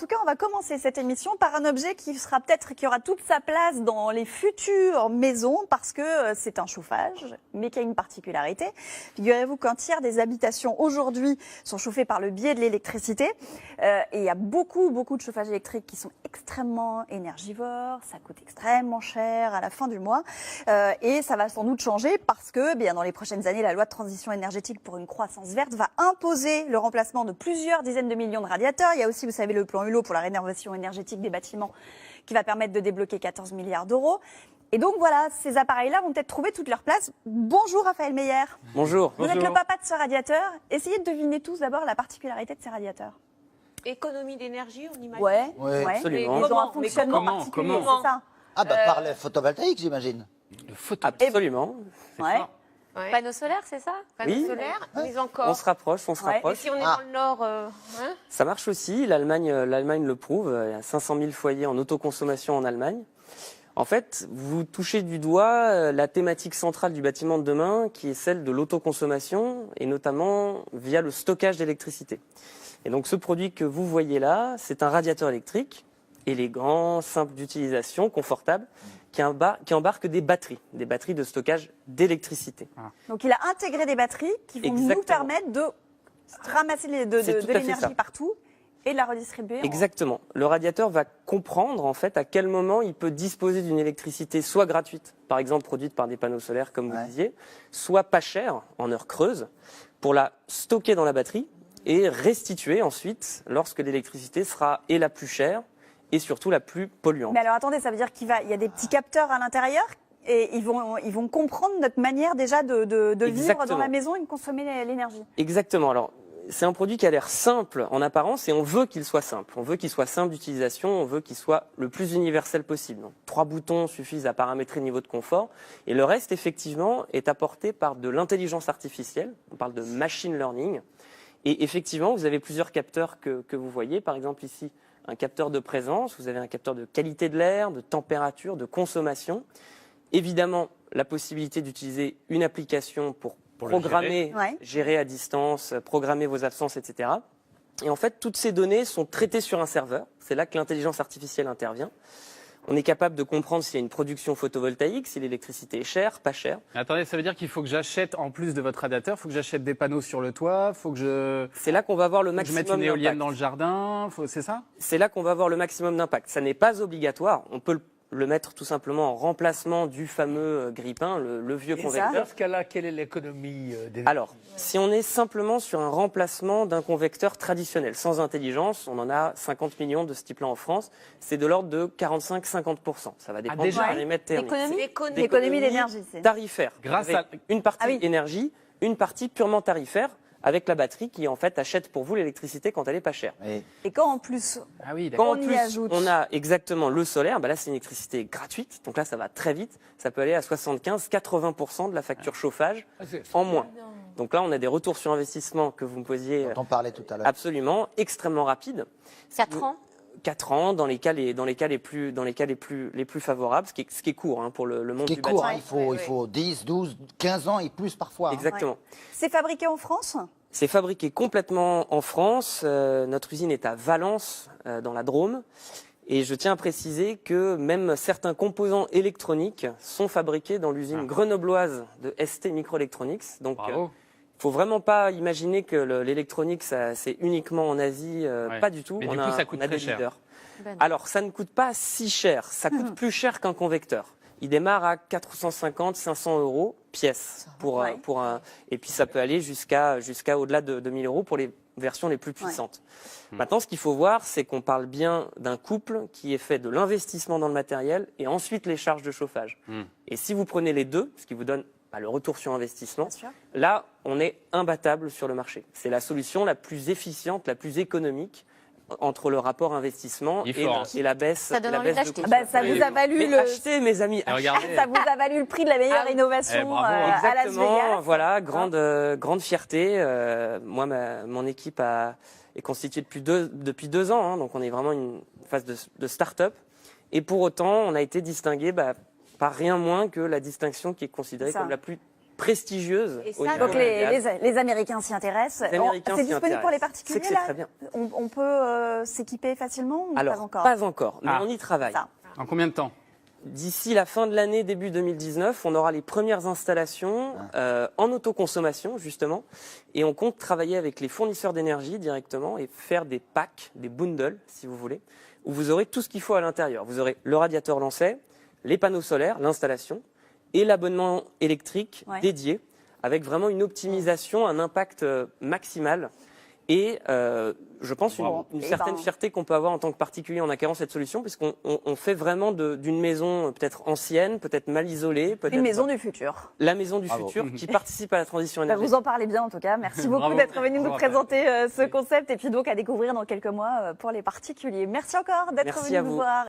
tout cas, on va commencer cette émission par un objet qui aura toute sa place dans les futures maisons parce que c'est un chauffage, mais qui a une particularité. Figurez-vous qu'un tiers des habitations aujourd'hui sont chauffées par le biais de l'électricité. Et il y a beaucoup de chauffages électriques qui sont extrêmement énergivores, ça coûte extrêmement cher à la fin du mois. Et ça va sans doute changer parce que, bien, dans les prochaines années, la loi de transition énergétique pour une croissance verte va imposer le remplacement de plusieurs dizaines de millions de radiateurs. Il y a aussi, vous savez, le plan Hulot pour la rénovation énergétique des bâtiments qui va permettre de débloquer 14 milliards d'euros. Et donc voilà, ces appareils-là vont peut-être trouver toute leur place. Bonjour Raphaël Meyer. Bonjour. Vous êtes le papa de ce radiateur. Essayez de deviner tous d'abord la particularité de ces radiateurs. Économie d'énergie, on imagine. Ouais. Absolument. Ils ont un fonctionnement particulier, c'est ça. Ah bah par le photovoltaïque, j'imagine. Absolument. Ouais. Ouais. Panneaux solaires, c'est ça? Panneaux solaires, mais encore. On se rapproche. Et si on est dans le nord, Ça marche aussi. L'Allemagne le prouve. Il y a 500 000 foyers en autoconsommation en Allemagne. En fait, vous touchez du doigt la thématique centrale du bâtiment de demain, qui est celle de l'autoconsommation, et notamment via le stockage d'électricité. Et donc ce produit que vous voyez là, c'est un radiateur électrique, élégant, simple d'utilisation, confortable, qui embarque des batteries de stockage d'électricité. Donc il a intégré des batteries qui vont nous permettre de ramasser de l'énergie partout et de la redistribuer. Exactement. Le radiateur va comprendre en fait à quel moment il peut disposer d'une électricité soit gratuite, par exemple produite par des panneaux solaires comme vous disiez, soit pas chère en heure creuse, pour la stocker dans la batterie et restituer ensuite lorsque l'électricité sera et la plus chère et surtout la plus polluante. Mais alors attendez, ça veut dire qu'il y a des petits capteurs à l'intérieur et ils vont comprendre notre manière déjà de vivre dans la maison et de consommer l'énergie. Exactement. Alors c'est un produit qui a l'air simple en apparence et on veut qu'il soit simple. On veut qu'il soit simple d'utilisation, on veut qu'il soit le plus universel possible. Donc, 3 boutons suffisent à paramétrer le niveau de confort et le reste effectivement est apporté par de l'intelligence artificielle. On parle de machine learning. Et effectivement, vous avez plusieurs capteurs que vous voyez. Par exemple ici, un capteur de présence, vous avez un capteur de qualité de l'air, de température, de consommation. Évidemment, la possibilité d'utiliser une application pour programmer, gérer à distance, programmer vos absences, etc. Et en fait, toutes ces données sont traitées sur un serveur. C'est là que l'intelligence artificielle intervient. On est capable de comprendre s'il y a une production photovoltaïque, si l'électricité est chère, pas chère. Attendez, ça veut dire qu'il faut que j'achète, en plus de votre radiateur, il faut que j'achète des panneaux sur le toit, C'est là qu'on va avoir le maximum d'impact. Je mette une éolienne dans le jardin, c'est ça? C'est là qu'on va avoir le maximum d'impact. Ça n'est pas obligatoire. On peut le mettre tout simplement en remplacement du fameux grille-pain, le vieux convecteur. Dans ce cas-là, quelle est l'économie d'énergie? Alors, si on est simplement sur un remplacement d'un convecteur traditionnel, sans intelligence, on en a 50 millions de ce type-là en France, c'est de l'ordre de 45-50%. Ça va dépendre du périmètre thermique. L'économie d'énergie, c'est tarifaire. Grâce à une partie énergie, une partie purement tarifaire, avec la batterie qui en fait achète pour vous l'électricité quand elle est pas chère. Et quand en plus on a exactement le solaire, là c'est une électricité gratuite, donc là ça va très vite, ça peut aller à 75-80% de la facture chauffage en moins. Donc là on a des retours sur investissement que vous me posiez. Dont on parlait tout à l'heure. Absolument, extrêmement rapides. 4 ans. 4 ans dans les cas les plus favorables, ce qui est court pour le monde du bâtiment. Il faut 10, 12, 15 ans et plus parfois. Exactement. C'est fabriqué en France? C'est fabriqué complètement en France. Notre usine est à Valence, dans la Drôme. Et je tiens à préciser que même certains composants électroniques sont fabriqués dans l'usine grenobloise de ST Microelectronics. Donc, faut vraiment pas imaginer que l'électronique, c'est uniquement en Asie. Pas du tout. Mais du coup, ça coûte très cher. Alors, ça ne coûte pas si cher. Ça coûte plus cher qu'un convecteur. Il démarre à 450-500 euros pièce pour un, et puis ça peut aller jusqu'à au-delà de 2 000 euros pour les versions les plus puissantes. Maintenant, ce qu'il faut voir, c'est qu'on parle bien d'un couple qui est fait de l'investissement dans le matériel et ensuite les charges de chauffage. Et si vous prenez les deux, ce qui vous donne le retour sur investissement, là, on est imbattable sur le marché. C'est la solution la plus efficiente, la plus économique entre le rapport investissement et la baisse, ça donne envie d'acheter. Ça vous a valu achetez, mes amis. Ça vous a valu le prix de la meilleure innovation à Las Vegas. Voilà, grande fierté. Moi, mon équipe est constituée depuis 2 ans, donc on est vraiment une phase de start-up. Et pour autant, on a été distingué par rien moins que la distinction qui est considérée comme la plus prestigieuse Et au ça, niveau Donc mondial. les Américains s'y intéressent. Les Américains C'est s'y disponible pour les intéressent. particuliers C'est là très bien. On peut s'équiper facilement ou Alors, pas encore pas encore, mais Ah. on y travaille. Ça. En combien de temps? D'ici la fin de l'année, début 2019, on aura les premières installations en autoconsommation, justement. Et on compte travailler avec les fournisseurs d'énergie directement et faire des packs, des bundles, si vous voulez, où vous aurez tout ce qu'il faut à l'intérieur. Vous aurez le radiateur lancé, les panneaux solaires, l'installation, et l'abonnement électrique dédié, avec vraiment une optimisation, un impact maximal. Et je pense une certaine fierté qu'on peut avoir en tant que particulier en acquérant cette solution, puisqu'on fait vraiment d'une maison peut-être ancienne, peut-être mal isolée. Une maison du futur. La maison du futur qui participe à la transition énergétique. Vous en parlez bien en tout cas. Merci beaucoup Bravo. d'être venu nous Bravo. présenter ce concept et puis donc à découvrir dans quelques mois pour les particuliers. Merci encore d'être Merci venu à nous vous. voir.